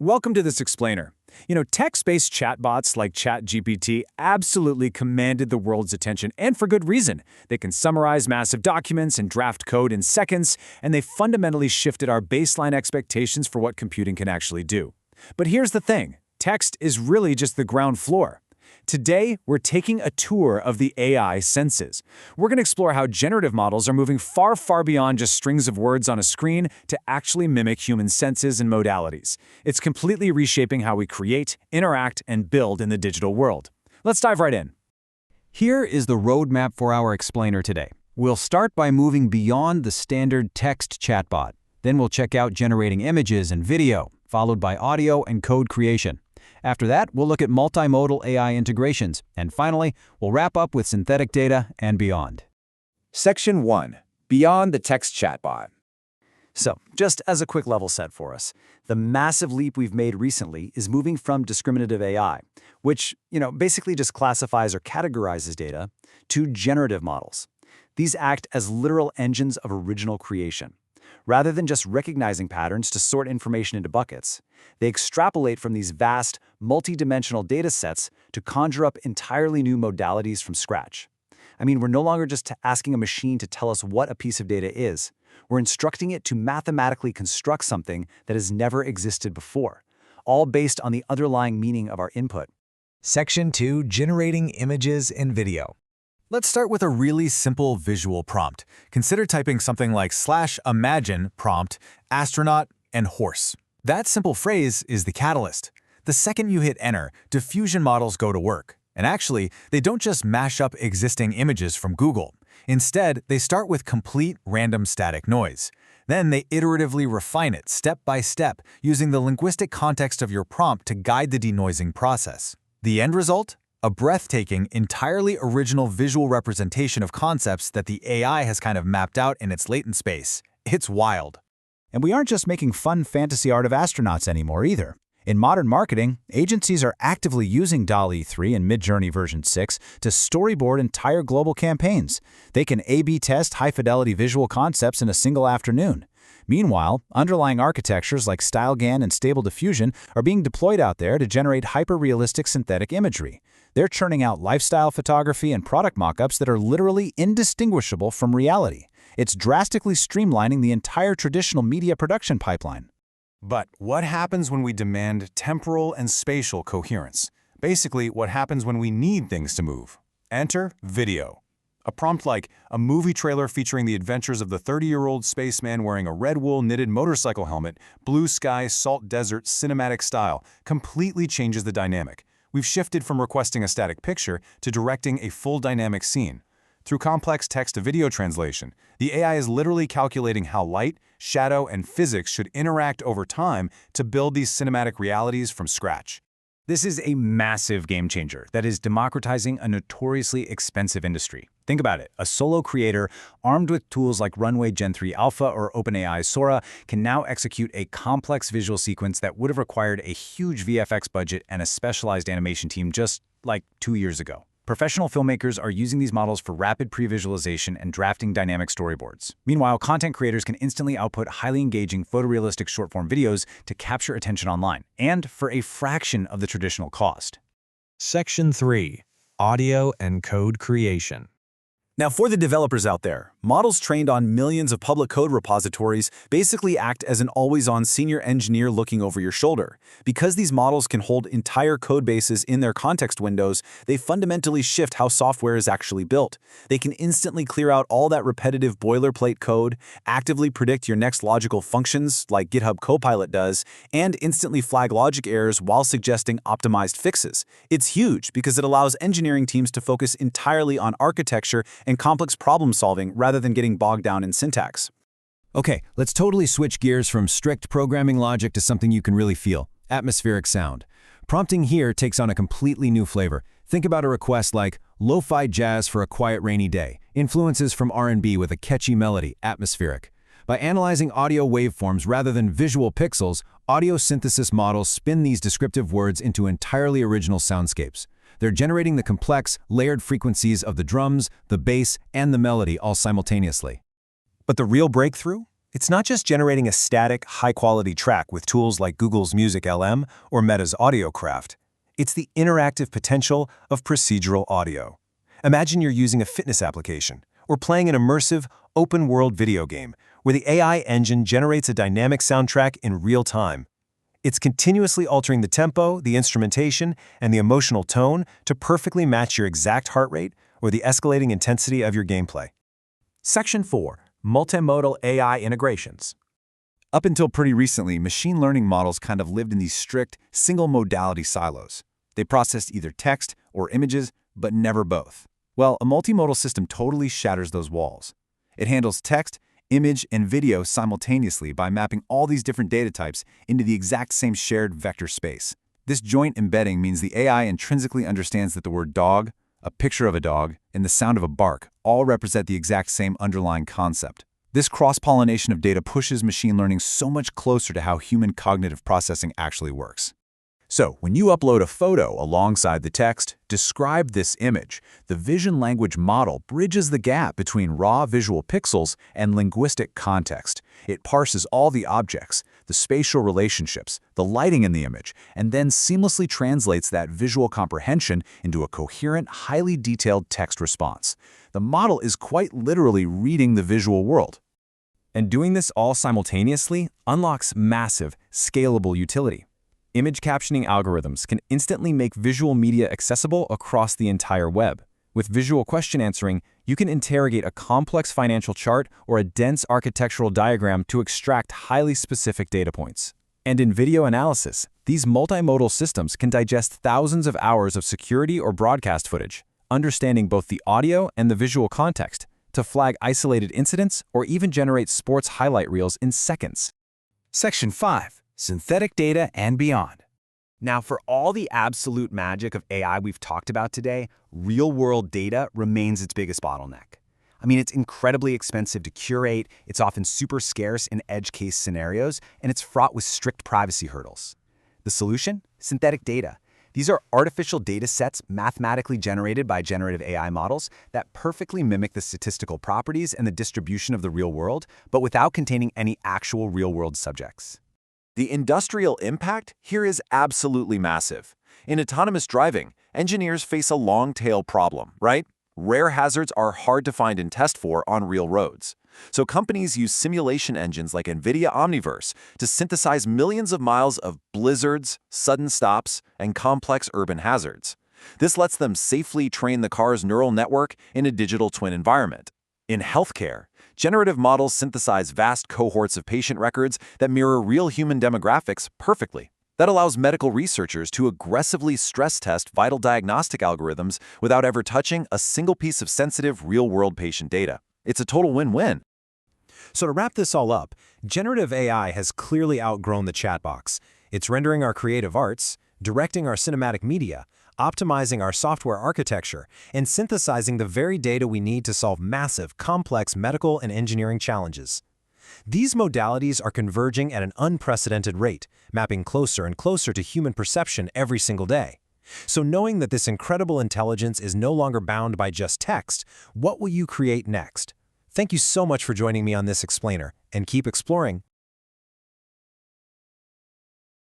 Welcome to this explainer. Text-based chatbots like ChatGPT absolutely commanded the world's attention, and for good reason. They can summarize massive documents and draft code in seconds, and they fundamentally shifted our baseline expectations for what computing can actually do. But here's the thing. Text is really just the ground floor. Today, we're taking a tour of the AI senses. We're going to explore how generative models are moving far, far beyond just strings of words on a screen to actually mimic human senses and modalities. It's completely reshaping how we create, interact, and build in the digital world. Let's dive right in. Here is the roadmap for our explainer today. We'll start by moving beyond the standard text chatbot. Then we'll check out generating images and video, followed by audio and code creation. After that, we'll look at multimodal AI integrations, and finally, we'll wrap up with synthetic data and beyond. Section 1. Beyond the text chatbot. So, just as a quick level set for us, the massive leap we've made recently is moving from discriminative AI, which, basically just classifies or categorizes data, to generative models. These act as literal engines of original creation. Rather than just recognizing patterns to sort information into buckets, they extrapolate from these vast, multi-dimensional data sets to conjure up entirely new modalities from scratch. We're no longer just asking a machine to tell us what a piece of data is. We're instructing it to mathematically construct something that has never existed before, all based on the underlying meaning of our input. Section 2. Generating images and video. Let's start with a really simple visual prompt. Consider typing something like /imagine prompt, astronaut, and horse. That simple phrase is the catalyst. The second you hit enter, diffusion models go to work. And actually, they don't just mash up existing images from Google. Instead, they start with complete random static noise. Then they iteratively refine it step by step, using the linguistic context of your prompt to guide the denoising process. The end result? A breathtaking, entirely original visual representation of concepts that the AI has kind of mapped out in its latent space. It's wild. And we aren't just making fun fantasy art of astronauts anymore either. In modern marketing, agencies are actively using DALL-E 3 and Midjourney version 6 to storyboard entire global campaigns. They can A/B test high-fidelity visual concepts in a single afternoon. Meanwhile, underlying architectures like StyleGAN and Stable Diffusion are being deployed out there to generate hyper-realistic synthetic imagery. They're churning out lifestyle photography and product mock-ups that are literally indistinguishable from reality. It's drastically streamlining the entire traditional media production pipeline. But what happens when we demand temporal and spatial coherence? Basically, what happens when we need things to move? Enter video. A prompt like a movie trailer featuring the adventures of the 30-year-old spaceman wearing a red wool knitted motorcycle helmet, blue sky, salt desert, cinematic style, completely changes the dynamic. We've shifted from requesting a static picture to directing a full dynamic scene. Through complex text-to-video translation, the AI is literally calculating how light, shadow, and physics should interact over time to build these cinematic realities from scratch. This is a massive game changer that is democratizing a notoriously expensive industry. Think about it. A solo creator, armed with tools like Runway Gen 3 Alpha or OpenAI Sora, can now execute a complex visual sequence that would have required a huge VFX budget and a specialized animation team just, 2 years ago. Professional filmmakers are using these models for rapid pre-visualization and drafting dynamic storyboards. Meanwhile, content creators can instantly output highly engaging photorealistic short-form videos to capture attention online, and for a fraction of the traditional cost. Section 3. Audio and code creation. Now, for the developers out there, models trained on millions of public code repositories basically act as an always-on senior engineer looking over your shoulder. Because these models can hold entire code bases in their context windows, they fundamentally shift how software is actually built. They can instantly clear out all that repetitive boilerplate code, actively predict your next logical functions like GitHub Copilot does, and instantly flag logic errors while suggesting optimized fixes. It's huge because it allows engineering teams to focus entirely on architecture and complex problem-solving rather than getting bogged down in syntax. Okay, let's totally switch gears from strict programming logic to something you can really feel: atmospheric sound. Prompting here takes on a completely new flavor. Think about a request like lo-fi jazz for a quiet rainy day, influences from R&B with a catchy melody, atmospheric. By analyzing audio waveforms rather than visual pixels, audio synthesis models spin these descriptive words into entirely original soundscapes. They're generating the complex, layered frequencies of the drums, the bass, and the melody all simultaneously. But the real breakthrough? It's not just generating a static, high-quality track with tools like Google's Music LM or Meta's AudioCraft. It's the interactive potential of procedural audio. Imagine you're using a fitness application or playing an immersive, open-world video game where the AI engine generates a dynamic soundtrack in real time. It's continuously altering the tempo, the instrumentation, and the emotional tone to perfectly match your exact heart rate or the escalating intensity of your gameplay. Section 4. Multimodal AI integrations. Up until pretty recently, machine learning models kind of lived in these strict, single-modality silos. They processed either text or images, but never both. Well, a multimodal system totally shatters those walls. It handles text, image, and video simultaneously by mapping all these different data types into the exact same shared vector space. This joint embedding means the AI intrinsically understands that the word dog, a picture of a dog, and the sound of a bark all represent the exact same underlying concept. This cross-pollination of data pushes machine learning so much closer to how human cognitive processing actually works. So, when you upload a photo alongside the text, "Describe this image," the vision language model bridges the gap between raw visual pixels and linguistic context. It parses all the objects, the spatial relationships, the lighting in the image, and then seamlessly translates that visual comprehension into a coherent, highly detailed text response. The model is quite literally reading the visual world. And doing this all simultaneously unlocks massive, scalable utility. Image captioning algorithms can instantly make visual media accessible across the entire web. With visual question answering, you can interrogate a complex financial chart or a dense architectural diagram to extract highly specific data points. And in video analysis, these multimodal systems can digest thousands of hours of security or broadcast footage, understanding both the audio and the visual context, to flag isolated incidents or even generate sports highlight reels in seconds. Section 5. Synthetic data and beyond. Now, for all the absolute magic of AI we've talked about today, real-world data remains its biggest bottleneck. I mean, it's incredibly expensive to curate, it's often super scarce in edge case scenarios, and it's fraught with strict privacy hurdles. The solution? Synthetic data. These are artificial data sets mathematically generated by generative AI models that perfectly mimic the statistical properties and the distribution of the real world, but without containing any actual real-world subjects. The industrial impact here is absolutely massive. In autonomous driving, engineers face a long-tail problem, right? Rare hazards are hard to find and test for on real roads. So companies use simulation engines like NVIDIA Omniverse to synthesize millions of miles of blizzards, sudden stops, and complex urban hazards. This lets them safely train the car's neural network in a digital twin environment. In healthcare, generative models synthesize vast cohorts of patient records that mirror real human demographics perfectly. That allows medical researchers to aggressively stress test vital diagnostic algorithms without ever touching a single piece of sensitive real-world patient data. It's a total win-win. So to wrap this all up, generative AI has clearly outgrown the chat box. It's rendering our creative arts, directing our cinematic media, optimizing our software architecture, and synthesizing the very data we need to solve massive, complex medical and engineering challenges. These modalities are converging at an unprecedented rate, mapping closer and closer to human perception every single day. So knowing that this incredible intelligence is no longer bound by just text, what will you create next? Thank you so much for joining me on this explainer, and keep exploring.